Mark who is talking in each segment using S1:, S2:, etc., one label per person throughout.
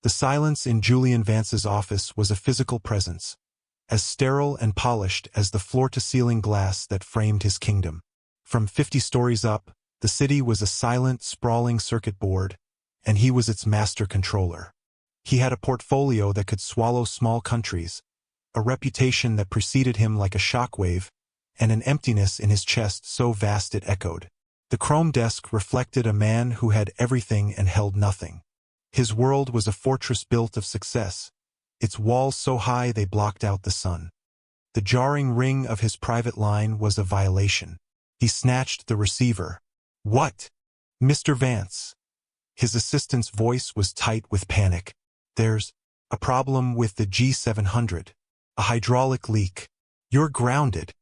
S1: The silence in Julian Vance's office was a physical presence, as sterile and polished as the floor-to-ceiling glass that framed his kingdom. From 50 stories up, the city was a silent, sprawling circuit board, and he was its master controller. He had a portfolio that could swallow small countries, a reputation that preceded him like a shockwave, and an emptiness in his chest so vast it echoed. The chrome desk reflected a man who had everything and held nothing. His world was a fortress built of success, its walls so high they blocked out the sun. The jarring ring of his private line was a violation. He snatched the receiver. "What?" "Mr. Vance." His assistant's voice was tight with panic. "There's a problem with the G700. A hydraulic leak. You're grounded."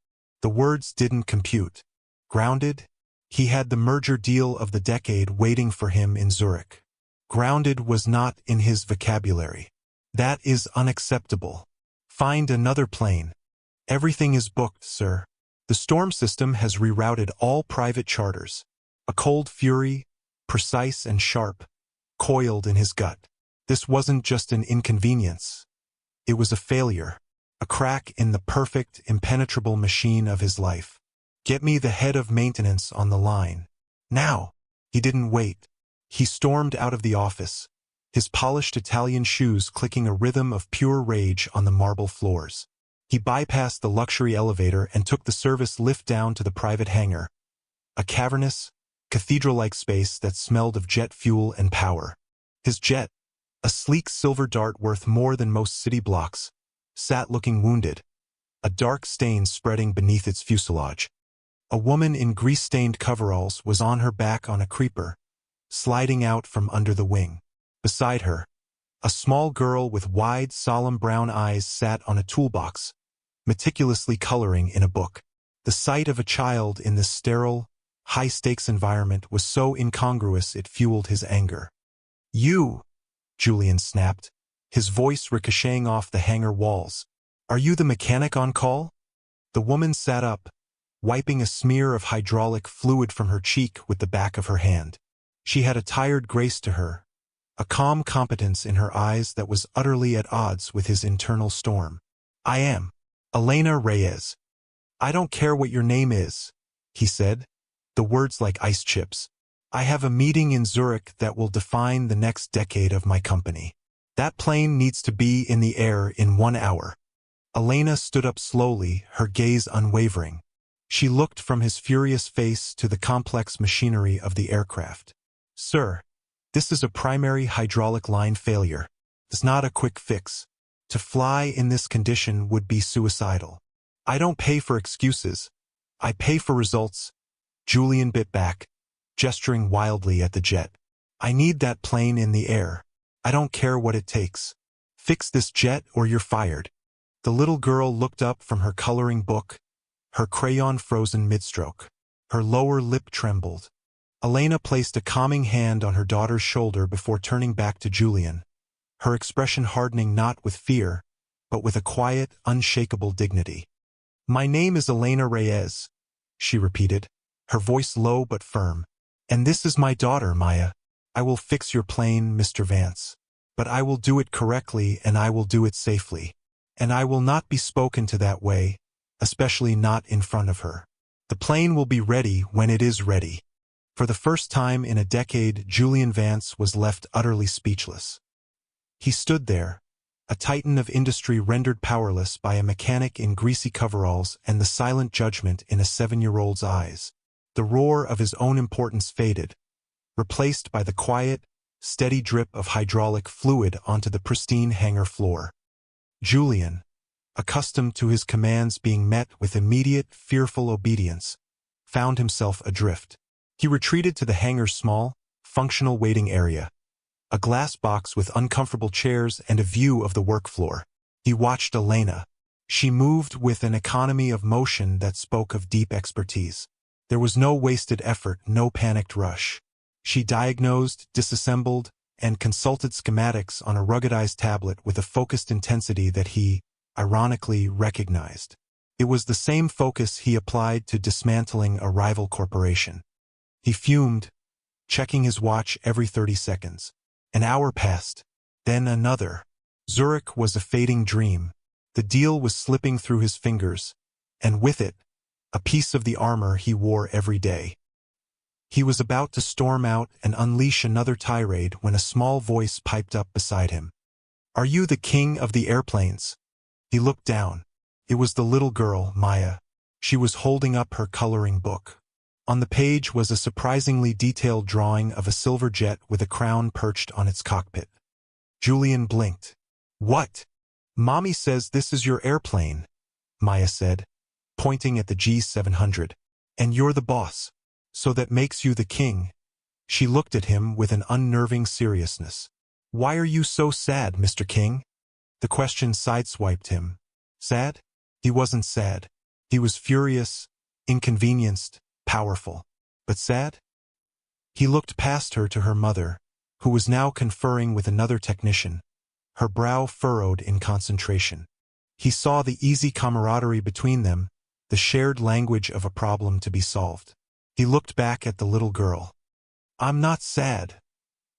S1: The words didn't compute. Grounded? He had the merger deal of the decade waiting for him in Zurich. Grounded was not in his vocabulary. "That is unacceptable. Find another plane." "Everything is booked, sir. The storm system has rerouted all private charters." A cold fury, precise and sharp, coiled in his gut. This wasn't just an inconvenience. It was a failure, a crack in the perfect, impenetrable machine of his life. "Get me the head of maintenance on the line. Now!" He didn't wait. He stormed out of the office, his polished Italian shoes clicking a rhythm of pure rage on the marble floors. He bypassed the luxury elevator and took the service lift down to the private hangar, a cavernous, cathedral-like space that smelled of jet fuel and power. His jet, a sleek silver dart worth more than most city blocks, sat looking wounded, a dark stain spreading beneath its fuselage. A woman in grease-stained coveralls was on her back on a creeper, sliding out from under the wing. Beside her, a small girl with wide, solemn brown eyes sat on a toolbox, meticulously coloring in a book. The sight of a child in this sterile, high-stakes environment was so incongruous it fueled his anger. "You!" Julian snapped, his voice ricocheting off the hangar walls. "Are you the mechanic on call?" The woman sat up, wiping a smear of hydraulic fluid from her cheek with the back of her hand. She had a tired grace to her, a calm competence in her eyes that was utterly at odds with his internal storm. "I am Elena Reyes." "I don't care what your name is," he said, the words like ice chips. "I have a meeting in Zurich that will define the next decade of my company. That plane needs to be in the air in 1 hour." Elena stood up slowly, her gaze unwavering. She looked from his furious face to the complex machinery of the aircraft. "Sir, this is a primary hydraulic line failure. It's not a quick fix. To fly in this condition would be suicidal." "I don't pay for excuses. I pay for results." Julian bit back, gesturing wildly at the jet. "I need that plane in the air. I don't care what it takes. Fix this jet or you're fired." The little girl looked up from her coloring book, her crayon frozen mid-stroke. Her lower lip trembled. Elena placed a calming hand on her daughter's shoulder before turning back to Julian, her expression hardening not with fear, but with a quiet, unshakable dignity. "My name is Elena Reyes," she repeated, her voice low but firm. "And this is my daughter, Maya. I will fix your plane, Mr. Vance. But I will do it correctly and I will do it safely. And I will not be spoken to that way, especially not in front of her. The plane will be ready when it is ready." For the first time in a decade, Julian Vance was left utterly speechless. He stood there, a titan of industry rendered powerless by a mechanic in greasy coveralls and the silent judgment in a 7-year-old's eyes. The roar of his own importance faded, replaced by the quiet, steady drip of hydraulic fluid onto the pristine hangar floor. Julian, accustomed to his commands being met with immediate, fearful obedience, found himself adrift. He retreated to the hangar's small, functional waiting area, a glass box with uncomfortable chairs and a view of the work floor. He watched Elena. She moved with an economy of motion that spoke of deep expertise. There was no wasted effort, no panicked rush. She diagnosed, disassembled, and consulted schematics on a ruggedized tablet with a focused intensity that he, ironically, recognized. It was the same focus he applied to dismantling a rival corporation. He fumed, checking his watch every 30 seconds. An hour passed. Then another. Zurich was a fading dream. The deal was slipping through his fingers, and with it, a piece of the armor he wore every day. He was about to storm out and unleash another tirade when a small voice piped up beside him. "Are you the king of the airplanes?" He looked down. It was the little girl, Maya. She was holding up her coloring book. On the page was a surprisingly detailed drawing of a silver jet with a crown perched on its cockpit. Julian blinked. "What?" "Mommy says this is your airplane," Maya said, pointing at the G700. "And you're the boss. So that makes you the king." She looked at him with an unnerving seriousness. "Why are you so sad, Mr. King?" The question sideswiped him. Sad? He wasn't sad. He was furious, inconvenienced, powerful. But sad? He looked past her to her mother, who was now conferring with another technician, her brow furrowed in concentration. He saw the easy camaraderie between them, the shared language of a problem to be solved. He looked back at the little girl. "I'm not sad,"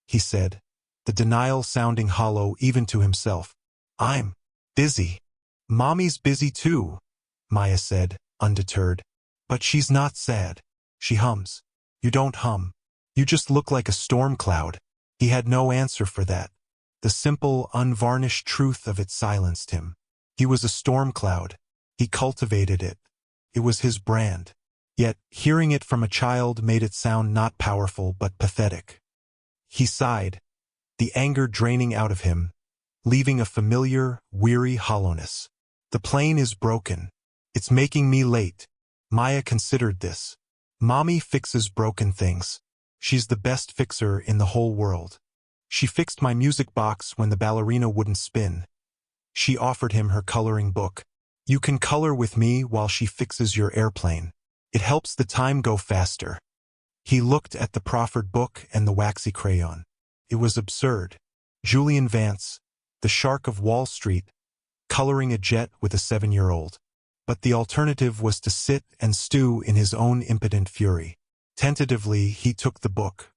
S1: he said, the denial sounding hollow even to himself. "I'm busy." "Mommy's busy too," Maya said, undeterred. "But she's not sad. She hums." "You don't hum. You just look like a storm cloud." He had no answer for that. The simple, unvarnished truth of it silenced him. He was a storm cloud. He cultivated it. It was his brand. Yet, hearing it from a child made it sound not powerful but pathetic. He sighed, the anger draining out of him, leaving a familiar, weary hollowness. "The plane is broken. It's making me late." Maya considered this. Mommy fixes broken things. She's the best fixer in the whole world. She fixed my music box when the ballerina wouldn't spin. She offered him her coloring book. "You can color with me while she fixes your airplane. It helps the time go faster." He looked at the proffered book and the waxy crayon. It was absurd. Julian Vance, the shark of Wall Street, coloring a jet with a 7-year-old. But the alternative was to sit and stew in his own impotent fury. Tentatively, he took the book.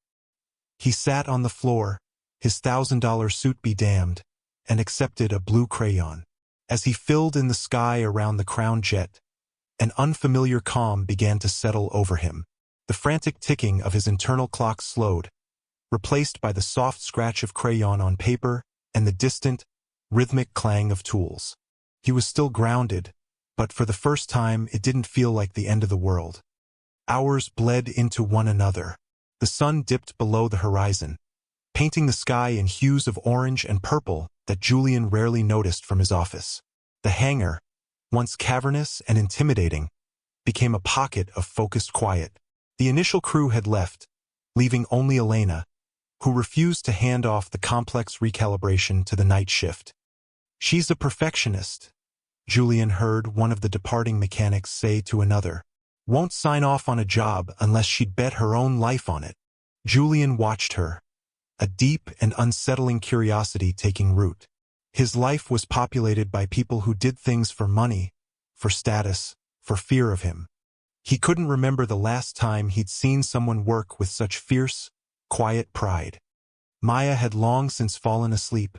S1: He sat on the floor, his $1,000 suit be damned, and accepted a blue crayon. As he filled in the sky around the crown jet, an unfamiliar calm began to settle over him. The frantic ticking of his internal clock slowed, replaced by the soft scratch of crayon on paper and the distant, rhythmic clang of tools. He was still grounded, but for the first time it didn't feel like the end of the world. Hours bled into one another. The sun dipped below the horizon, painting the sky in hues of orange and purple that Julian rarely noticed from his office. The hangar, once cavernous and intimidating, became a pocket of focused quiet. The initial crew had left, leaving only Elena, who refused to hand off the complex recalibration to the night shift. "She's a perfectionist," Julian heard one of the departing mechanics say to another. "Won't sign off on a job unless she'd bet her own life on it." Julian watched her, a deep and unsettling curiosity taking root. His life was populated by people who did things for money, for status, for fear of him. He couldn't remember the last time he'd seen someone work with such fierce, quiet pride. Maya had long since fallen asleep,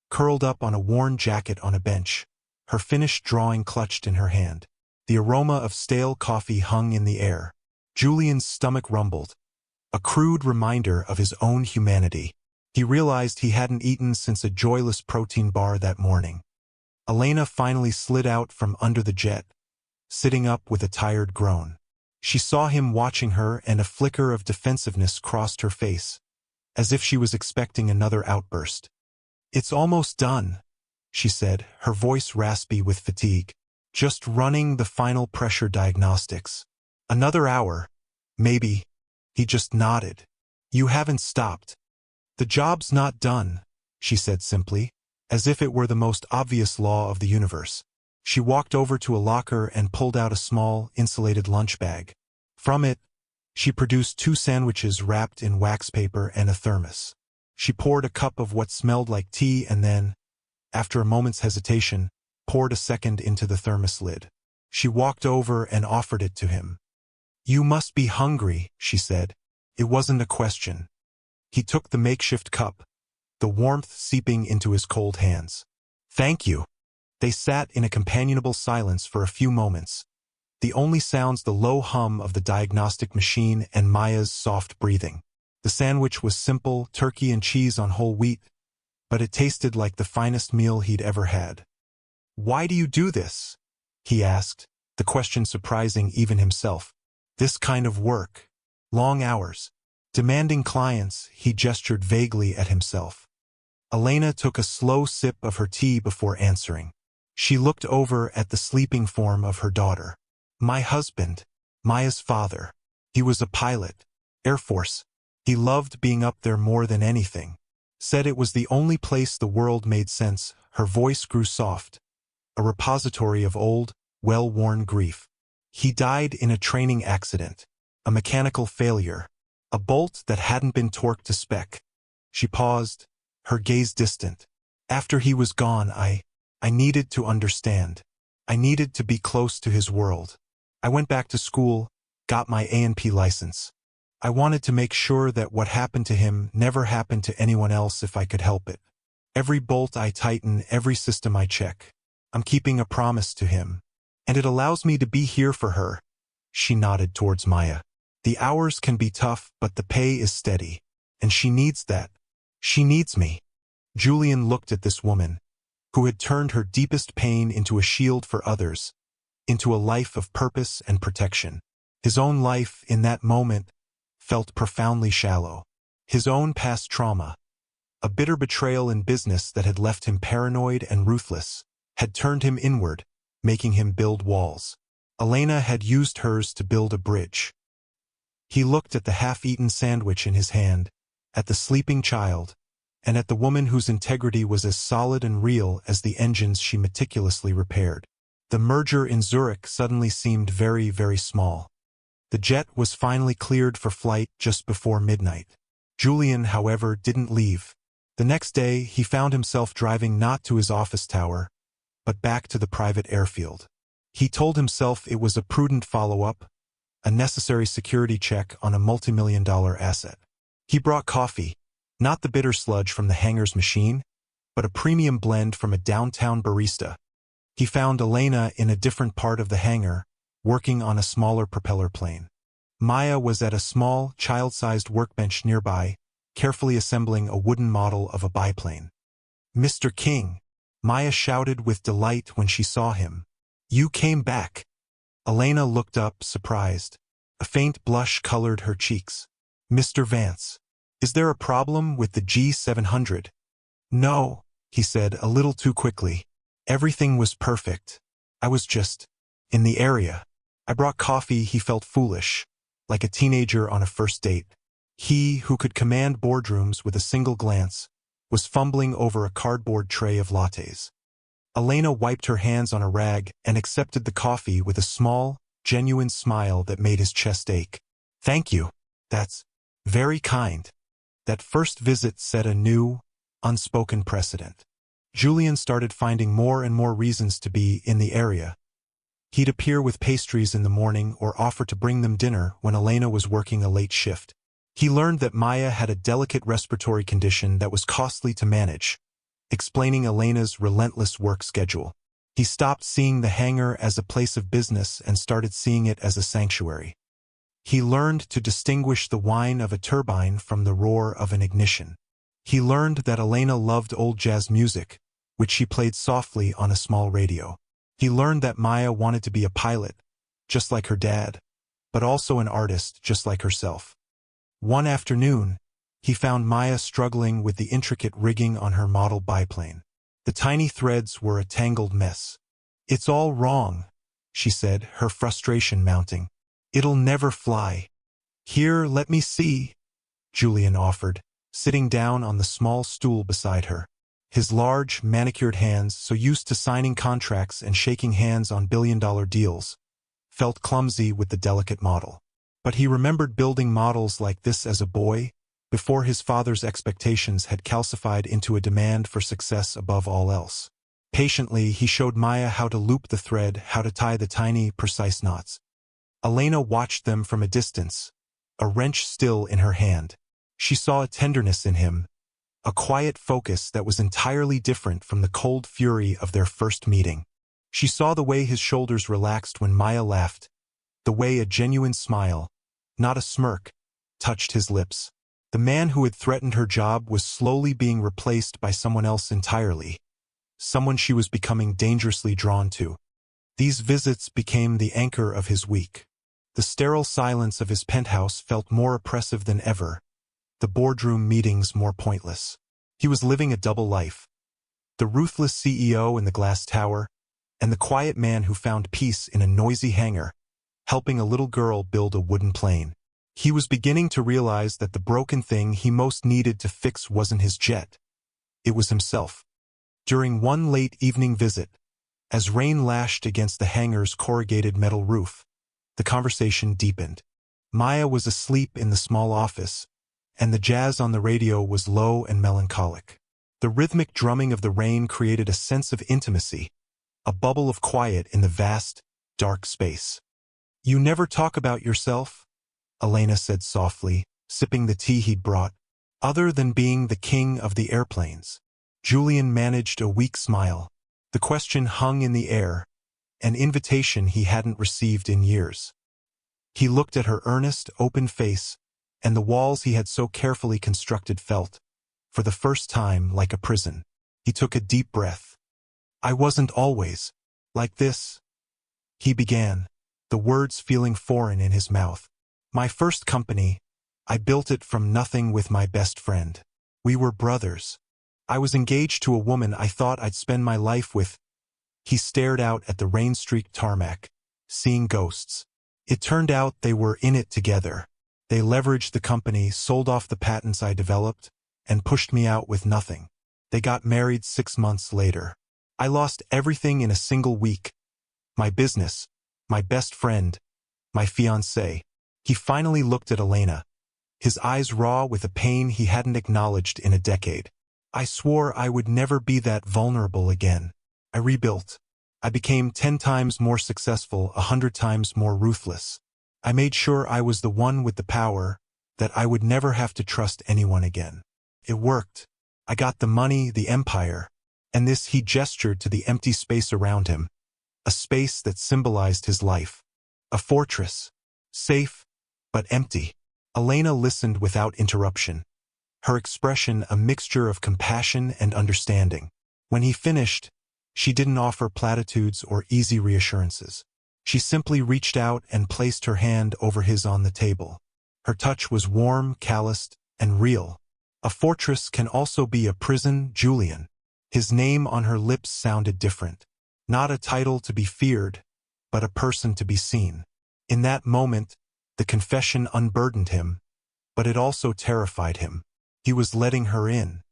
S1: curled up on a worn jacket on a bench, her finished drawing clutched in her hand. The aroma of stale coffee hung in the air. Julian's stomach rumbled, a crude reminder of his own humanity. He realized he hadn't eaten since a joyless protein bar that morning. Elena finally slid out from under the jet, sitting up with a tired groan. She saw him watching her and a flicker of defensiveness crossed her face, as if she was expecting another outburst. "It's almost done," she said, her voice raspy with fatigue. "Just running the final pressure diagnostics. Another hour, maybe." He just nodded. "You haven't stopped." "The job's not done," she said simply, as if it were the most obvious law of the universe. She walked over to a locker and pulled out a small, insulated lunch bag. From it, she produced 2 sandwiches wrapped in wax paper and a thermos. She poured a cup of what smelled like tea and then, after a moment's hesitation, poured a second into the thermos lid. She walked over and offered it to him. "You must be hungry," she said. It wasn't a question. He took the makeshift cup, the warmth seeping into his cold hands. "Thank you." They sat in a companionable silence for a few moments, the only sounds the low hum of the diagnostic machine and Maya's soft breathing. The sandwich was simple, turkey and cheese on whole wheat, but it tasted like the finest meal he'd ever had. "Why do you do this?" he asked, the question surprising even himself. "This kind of work. Long hours. Demanding clients," he gestured vaguely at himself. Elena took a slow sip of her tea before answering. She looked over at the sleeping form of her daughter. "My husband, Maya's father. He was a pilot, Air Force. He loved being up there more than anything. Said it was the only place the world made sense." Her voice grew soft, a repository of old, well-worn grief. "He died in a training accident, a mechanical failure, a bolt that hadn't been torqued to spec." She paused, her gaze distant. "After he was gone, I needed to understand. I needed to be close to his world. I went back to school, got my A&P license. I wanted to make sure that what happened to him never happened to anyone else if I could help it. Every bolt I tighten, every system I check. I'm keeping a promise to him. And it allows me to be here for her." She nodded towards Maya. "The hours can be tough, but the pay is steady. And she needs that. She needs me." Julian looked at this woman, who had turned her deepest pain into a shield for others, into a life of purpose and protection. His own life, in that moment, felt profoundly shallow. His own past trauma, a bitter betrayal in business that had left him paranoid and ruthless, had turned him inward, making him build walls. Elena had used hers to build a bridge. He looked at the half-eaten sandwich in his hand, at the sleeping child, and at the woman whose integrity was as solid and real as the engines she meticulously repaired. The merger in Zurich suddenly seemed very, very small. The jet was finally cleared for flight just before midnight. Julian, however, didn't leave. The next day, he found himself driving not to his office tower, but back to the private airfield. He told himself it was a prudent follow-up, a necessary security check on a multimillion-dollar asset. He brought coffee, not the bitter sludge from the hangar's machine, but a premium blend from a downtown barista. He found Elena in a different part of the hangar, working on a smaller propeller plane. Maya was at a small, child-sized workbench nearby, carefully assembling a wooden model of a biplane. "Mr. King," Maya shouted with delight when she saw him. "You came back." Elena looked up, surprised. A faint blush colored her cheeks. "Mr. Vance, is there a problem with the G700? "No," he said a little too quickly. "Everything was perfect. I was just in the area." I brought coffee. He felt foolish, like a teenager on a first date. He, who could command boardrooms with a single glance, was fumbling over a cardboard tray of lattes. Elena wiped her hands on a rag and accepted the coffee with a small, genuine smile that made his chest ache. "Thank you. That's very kind." That first visit set a new, unspoken precedent. Julian started finding more and more reasons to be in the area. He'd appear with pastries in the morning or offer to bring them dinner when Elena was working a late shift. He learned that Maya had a delicate respiratory condition that was costly to manage, explaining Elena's relentless work schedule. He stopped seeing the hangar as a place of business and started seeing it as a sanctuary. He learned to distinguish the whine of a turbine from the roar of an ignition. He learned that Elena loved old jazz music, which she played softly on a small radio. He learned that Maya wanted to be a pilot, just like her dad, but also an artist, just like herself. One afternoon, he found Maya struggling with the intricate rigging on her model biplane. The tiny threads were a tangled mess. "It's all wrong," she said, her frustration mounting. "It'll never fly." "Here, let me see," Julian offered, sitting down on the small stool beside her. His large, manicured hands, so used to signing contracts and shaking hands on billion-dollar deals, felt clumsy with the delicate model. But he remembered building models like this as a boy, before his father's expectations had calcified into a demand for success above all else. Patiently, he showed Maya how to loop the thread, how to tie the tiny, precise knots. Elena watched them from a distance, a wrench still in her hand. She saw a tenderness in him, a quiet focus that was entirely different from the cold fury of their first meeting. She saw the way his shoulders relaxed when Maya laughed, the way a genuine smile, not a smirk, touched his lips. The man who had threatened her job was slowly being replaced by someone else entirely, someone she was becoming dangerously drawn to. These visits became the anchor of his week. The sterile silence of his penthouse felt more oppressive than ever, the boardroom meetings more pointless. He was living a double life. The ruthless CEO in the glass tower, and the quiet man who found peace in a noisy hangar, helping a little girl build a wooden plane. He was beginning to realize that the broken thing he most needed to fix wasn't his jet. It was himself. During one late evening visit, as rain lashed against the hangar's corrugated metal roof, the conversation deepened. Maya was asleep in the small office, and the jazz on the radio was low and melancholic. The rhythmic drumming of the rain created a sense of intimacy, a bubble of quiet in the vast, dark space. "You never talk about yourself?" Elena said softly, sipping the tea he'd brought. "Other than being the king of the airplanes." Julian managed a weak smile. The question hung in the air, an invitation he hadn't received in years. He looked at her earnest, open face, and the walls he had so carefully constructed felt, for the first time, like a prison. He took a deep breath. "I wasn't always like this," he began, the words feeling foreign in his mouth. "My first company, I built it from nothing with my best friend. We were brothers. I was engaged to a woman I thought I'd spend my life with." He stared out at the rain-streaked tarmac, seeing ghosts. It turned out they were in it together. They leveraged the company, sold off the patents I developed, and pushed me out with nothing. They got married 6 months later. I lost everything in a single week. My business, my best friend, my fiancée. He finally looked at Elena, his eyes raw with a pain he hadn't acknowledged in a decade. "I swore I would never be that vulnerable again. I rebuilt. I became 10 times more successful, 100 times more ruthless. I made sure I was the one with the power, that I would never have to trust anyone again. It worked. I got the money, the empire, and this." He gestured to the empty space around him, a space that symbolized his life. A fortress, safe, but empty. Elena listened without interruption, her expression a mixture of compassion and understanding. When he finished, she didn't offer platitudes or easy reassurances. She simply reached out and placed her hand over his on the table. Her touch was warm, calloused, and real. "A fortress can also be a prison, Julian." His name on her lips sounded different. Not a title to be feared, but a person to be seen. In that moment, the confession unburdened him, but it also terrified him. He was letting her in.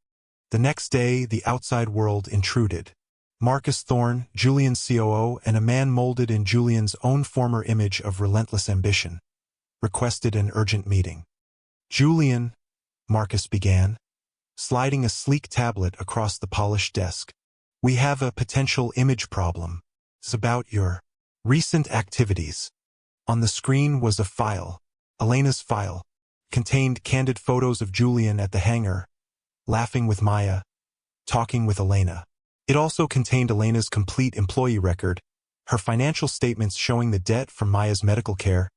S1: The next day, the outside world intruded. Marcus Thorne, Julian's COO, and a man molded in Julian's own former image of relentless ambition, requested an urgent meeting. "Julian," Marcus began, sliding a sleek tablet across the polished desk. "We have a potential image problem. It's about your recent activities." On the screen was a file, Elena's file, contained candid photos of Julian at the hangar, laughing with Maya, talking with Elena. It also contained Elena's complete employee record, her financial statements showing the debt from Maya's medical care,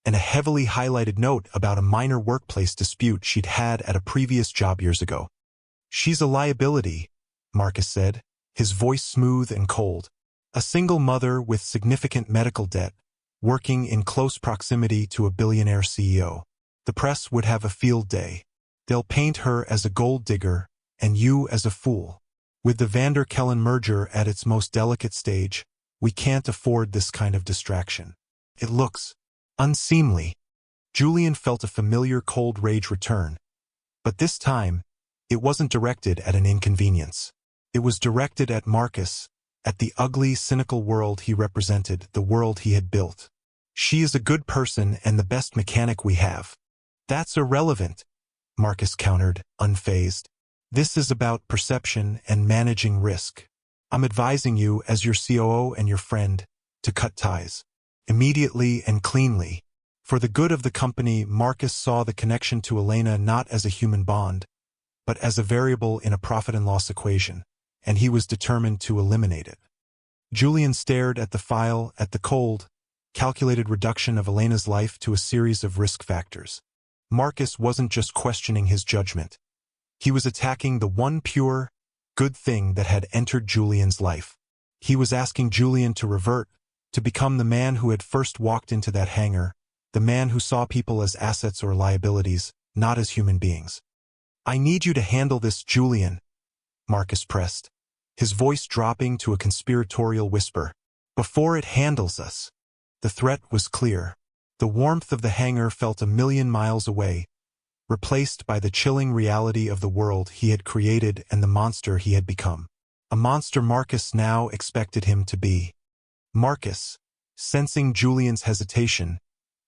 S1: and a heavily highlighted note about a minor workplace dispute she'd had at a previous job years ago. "She's a liability," Marcus said, his voice smooth and cold. "A single mother with significant medical debt, working in close proximity to a billionaire CEO. The press would have a field day. They'll paint her as a gold digger, and you as a fool. With the Vander Kellen merger at its most delicate stage, we can't afford this kind of distraction. It looks unseemly." Julian felt a familiar cold rage return. But this time, it wasn't directed at an inconvenience. It was directed at Marcus, at the ugly, cynical world he represented, the world he had built. "She is a good person and the best mechanic we have." "That's irrelevant," Marcus countered, unfazed. "This is about perception and managing risk. I'm advising you, as your COO and your friend, to cut ties. Immediately and cleanly. For the good of the company." Marcus saw the connection to Elena not as a human bond, but as a variable in a profit and loss equation, and he was determined to eliminate it. Julian stared at the file, at the cold, calculated reduction of Elena's life to a series of risk factors. Marcus wasn't just questioning his judgment. He was attacking the one pure, good thing that had entered Julian's life. He was asking Julian to revert, to become the man who had first walked into that hangar, the man who saw people as assets or liabilities, not as human beings. "I need you to handle this, Julian," Marcus pressed, his voice dropping to a conspiratorial whisper. "Before it handles us." The threat was clear. The warmth of the hangar felt a million miles away, replaced by the chilling reality of the world he had created and the monster he had become. A monster Marcus now expected him to be. Marcus, sensing Julian's hesitation,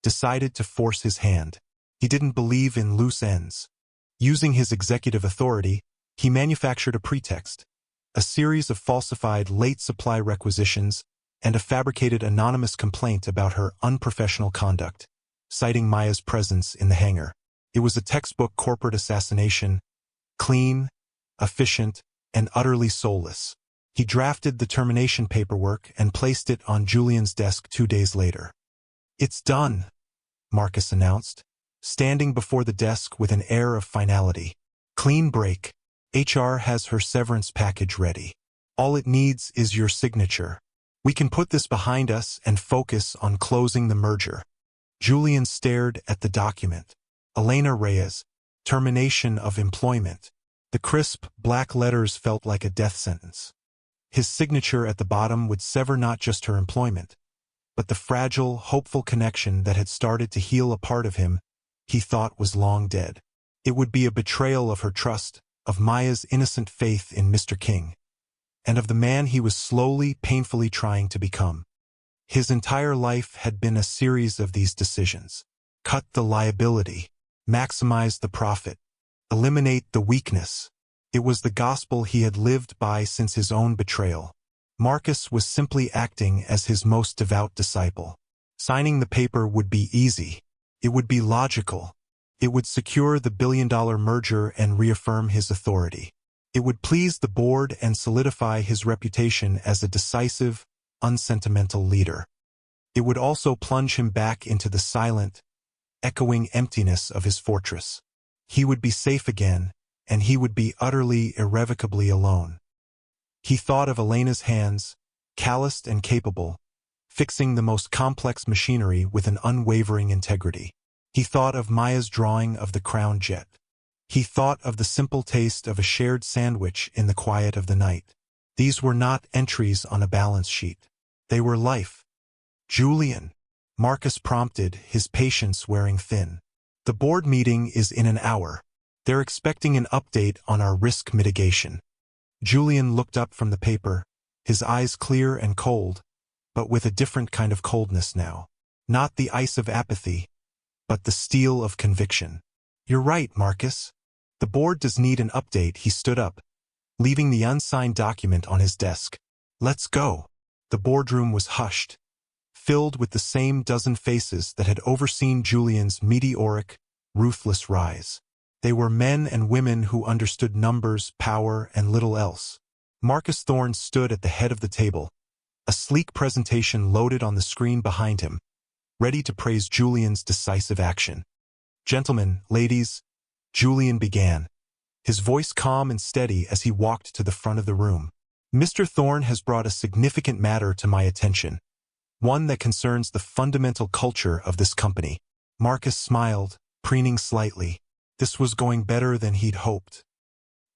S1: decided to force his hand. He didn't believe in loose ends. Using his executive authority, he manufactured a pretext, a series of falsified late supply requisitions, and a fabricated anonymous complaint about her unprofessional conduct, citing Maya's presence in the hangar. It was a textbook corporate assassination, clean, efficient, and utterly soulless. He drafted the termination paperwork and placed it on Julian's desk 2 days later. "It's done," Marcus announced, standing before the desk with an air of finality. "Clean break. HR has her severance package ready. All it needs is your signature. We can put this behind us and focus on closing the merger." Julian stared at the document. Elena Reyes, termination of employment. The crisp, black letters felt like a death sentence. His signature at the bottom would sever not just her employment, but the fragile, hopeful connection that had started to heal a part of him he thought was long dead. It would be a betrayal of her trust, of Maya's innocent faith in Mr. King, and of the man he was slowly, painfully trying to become. His entire life had been a series of these decisions. Cut the liability, maximize the profit, eliminate the weakness. It was the gospel he had lived by since his own betrayal. Marcus was simply acting as his most devout disciple. Signing the paper would be easy. It would be logical. It would secure the billion-dollar merger and reaffirm his authority. It would please the board and solidify his reputation as a decisive, unsentimental leader. It would also plunge him back into the silent, echoing emptiness of his fortress. He would be safe again, and he would be utterly, irrevocably alone. He thought of Elena's hands, calloused and capable, fixing the most complex machinery with an unwavering integrity. He thought of Maya's drawing of the crown jet. He thought of the simple taste of a shared sandwich in the quiet of the night. These were not entries on a balance sheet. They were life. "Julian," Marcus prompted, his patience wearing thin. "The board meeting is in an hour. They're expecting an update on our risk mitigation." Julian looked up from the paper, his eyes clear and cold, but with a different kind of coldness now. Not the ice of apathy, but the steel of conviction. "You're right, Marcus. The board does need an update." He stood up, leaving the unsigned document on his desk. "Let's go." The boardroom was hushed, filled with the same dozen faces that had overseen Julian's meteoric, ruthless rise. They were men and women who understood numbers, power, and little else. Marcus Thorne stood at the head of the table, a sleek presentation loaded on the screen behind him, ready to praise Julian's decisive action. "Gentlemen, ladies," Julian began, his voice calm and steady as he walked to the front of the room. "Mr. Thorne has brought a significant matter to my attention, one that concerns the fundamental culture of this company." Marcus smiled, preening slightly. This was going better than he'd hoped.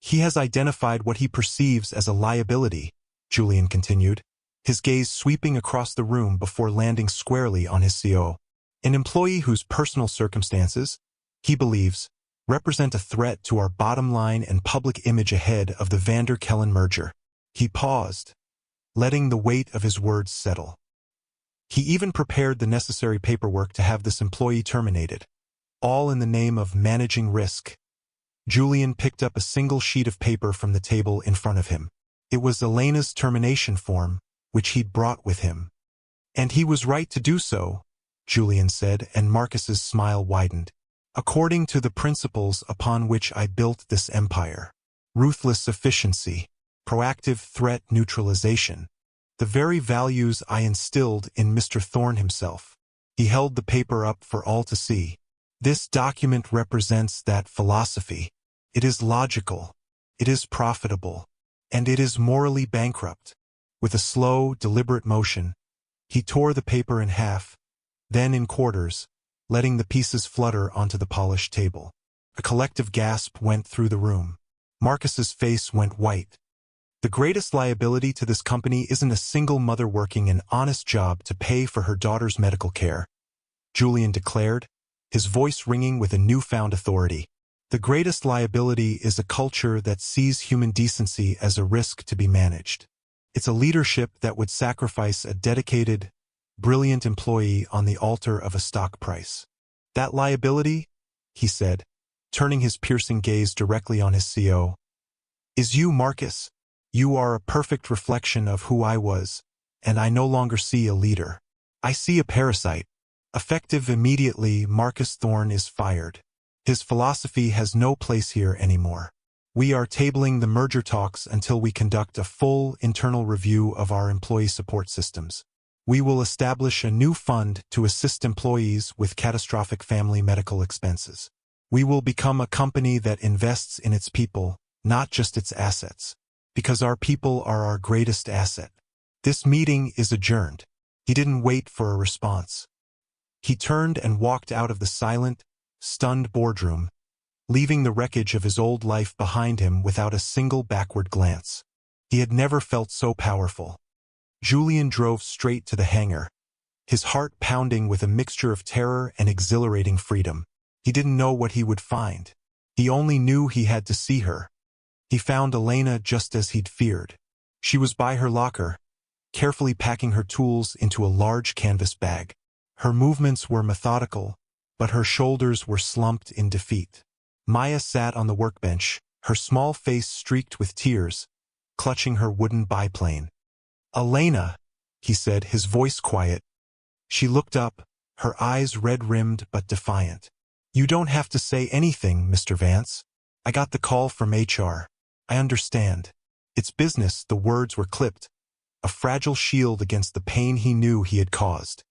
S1: "He has identified what he perceives as a liability," Julian continued, his gaze sweeping across the room before landing squarely on his CO. "An employee whose personal circumstances, he believes, represent a threat to our bottom line and public image ahead of the Vander Kellen merger." He paused, letting the weight of his words settle. He even prepared the necessary paperwork to have this employee terminated, all in the name of managing risk. Julian picked up a single sheet of paper from the table in front of him. It was Elena's termination form, which he'd brought with him. "And he was right to do so," Julian said, and Marcus's smile widened. according to the principles upon which I built this empire. Ruthless efficiency, proactive threat neutralization, the very values I instilled in Mr. Thorne himself. He held the paper up for all to see. This document represents that philosophy. It is logical, it is profitable, and it is morally bankrupt. With a slow, deliberate motion, he tore the paper in half, then in quarters, letting the pieces flutter onto the polished table. A collective gasp went through the room. Marcus's face went white. The greatest liability to this company isn't a single mother working an honest job to pay for her daughter's medical care, Julian declared, his voice ringing with a newfound authority. The greatest liability is a culture that sees human decency as a risk to be managed. It's a leadership that would sacrifice a dedicated, brilliant employee on the altar of a stock price. That liability, he said, turning his piercing gaze directly on his CO, is you, Marcus. You are a perfect reflection of who I was, and I no longer see a leader. I see a parasite. Effective immediately, Marcus Thorne is fired. His philosophy has no place here anymore. We are tabling the merger talks until we conduct a full internal review of our employee support systems. We will establish a new fund to assist employees with catastrophic family medical expenses. We will become a company that invests in its people, not just its assets, because our people are our greatest asset. This meeting is adjourned. He didn't wait for a response. He turned and walked out of the silent, stunned boardroom, leaving the wreckage of his old life behind him without a single backward glance. He had never felt so powerful. Julian drove straight to the hangar, his heart pounding with a mixture of terror and exhilarating freedom. He didn't know what he would find. He only knew he had to see her. He found Elena just as he'd feared. She was by her locker, carefully packing her tools into a large canvas bag. Her movements were methodical, but her shoulders were slumped in defeat. Maya sat on the workbench, her small face streaked with tears, clutching her wooden biplane. "Elena," he said, his voice quiet. She looked up, her eyes red-rimmed but defiant. "You don't have to say anything, Mr. Vance. I got the call from HR. I understand. It's business." The words were clipped, a fragile shield against the pain he knew he had caused.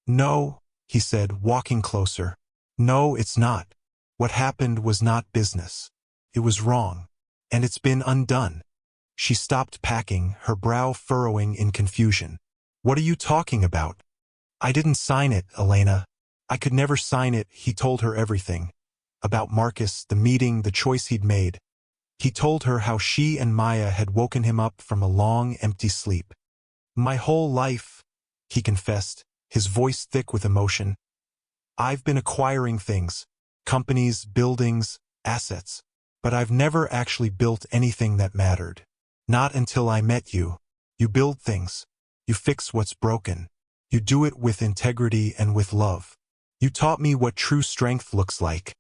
S1: "No," he said, walking closer. "No, it's not. What happened was not business. It was wrong. And it's been undone." She stopped packing, her brow furrowing in confusion. "What are you talking about?" "I didn't sign it, Elena. I could never sign it." He told her everything. About Marcus, the meeting, the choice he'd made. He told her how she and Maya had woken him up from a long, empty sleep. "My whole life," he confessed, his voice thick with emotion, "I've been acquiring things, companies, buildings, assets, but I've never actually built anything that mattered. Not until I met you. You build things. You fix what's broken. You do it with integrity and with love. You taught me what true strength looks like."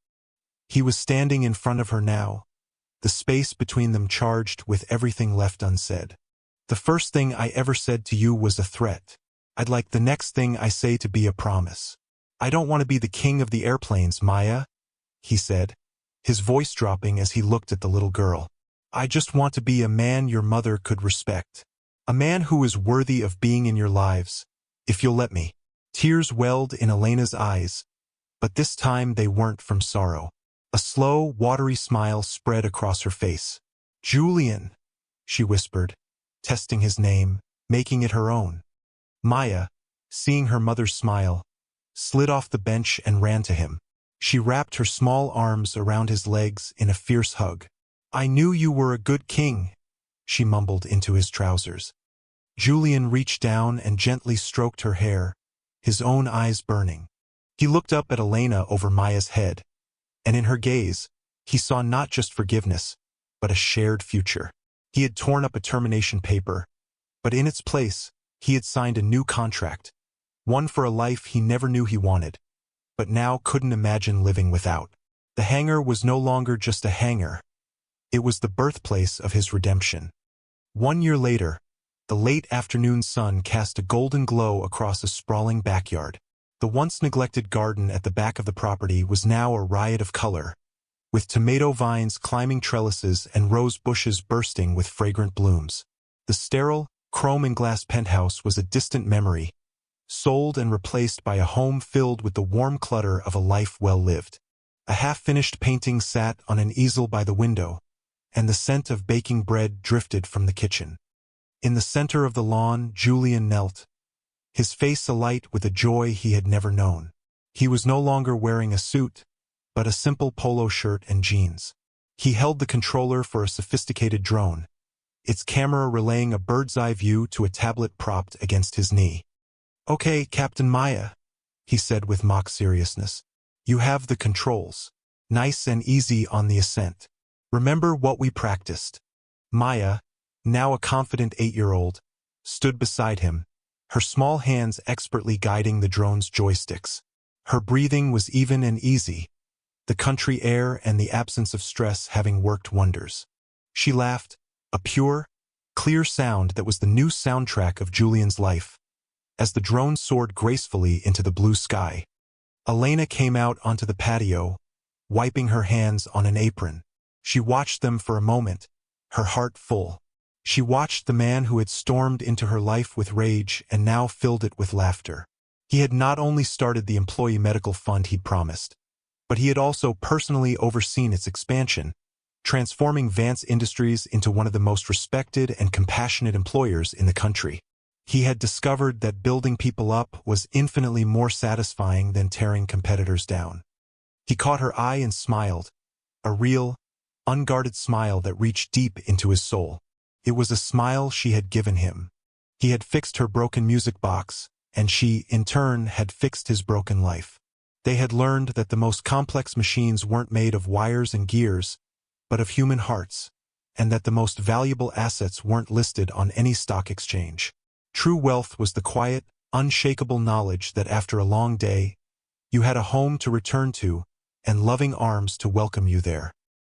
S1: He was standing in front of her now, the space between them charged with everything left unsaid. "The first thing I ever said to you was a threat. I'd like the next thing I say to be a promise. I don't want to be the king of the airplanes, Maya," he said, his voice dropping as he looked at the little girl. "I just want to be a man your mother could respect. A man who is worthy of being in your lives, if you'll let me." Tears welled in Elena's eyes, but this time they weren't from sorrow. A slow, watery smile spread across her face. "Julian," she whispered, testing his name, making it her own. Maya, seeing her mother's smile, slid off the bench and ran to him. She wrapped her small arms around his legs in a fierce hug. "I knew you were a good king," she mumbled into his trousers. Julian reached down and gently stroked her hair, his own eyes burning. He looked up at Elena over Maya's head, and in her gaze, he saw not just forgiveness, but a shared future. He had torn up a termination paper, but in its place, he had signed a new contract, one for a life he never knew he wanted, but now couldn't imagine living without. The hangar was no longer just a hangar. It was the birthplace of his redemption. 1 year later, the late afternoon sun cast a golden glow across a sprawling backyard. The once neglected garden at the back of the property was now a riot of color, with tomato vines climbing trellises and rose bushes bursting with fragrant blooms. The sterile, chrome and glass penthouse was a distant memory, sold and replaced by a home filled with the warm clutter of a life well lived. A half-finished painting sat on an easel by the window, and the scent of baking bread drifted from the kitchen. In the center of the lawn, Julian knelt, his face alight with a joy he had never known. He was no longer wearing a suit, but a simple polo shirt and jeans. He held the controller for a sophisticated drone, its camera relaying a bird's-eye view to a tablet propped against his knee. "Okay, Captain Maya," he said with mock seriousness. "You have the controls. Nice and easy on the ascent. Remember what we practiced." Maya, now a confident 8-year-old, stood beside him, her small hands expertly guiding the drone's joysticks. Her breathing was even and easy, the country air and the absence of stress having worked wonders. She laughed, a pure, clear sound that was the new soundtrack of Julian's life, as the drone soared gracefully into the blue sky. Elena came out onto the patio, wiping her hands on an apron. She watched them for a moment, her heart full. She watched the man who had stormed into her life with rage and now filled it with laughter. He had not only started the employee medical fund he'd promised, but he had also personally overseen its expansion, transforming Vance Industries into one of the most respected and compassionate employers in the country. He had discovered that building people up was infinitely more satisfying than tearing competitors down. He caught her eye and smiled, a real, unguarded smile that reached deep into his soul. It was a smile she had given him. He had fixed her broken music box, and she, in turn, had fixed his broken life. They had learned that the most complex machines weren't made of wires and gears, but of human hearts, and that the most valuable assets weren't listed on any stock exchange. True wealth was the quiet, unshakable knowledge that after a long day, you had a home to return to and loving arms to welcome you there.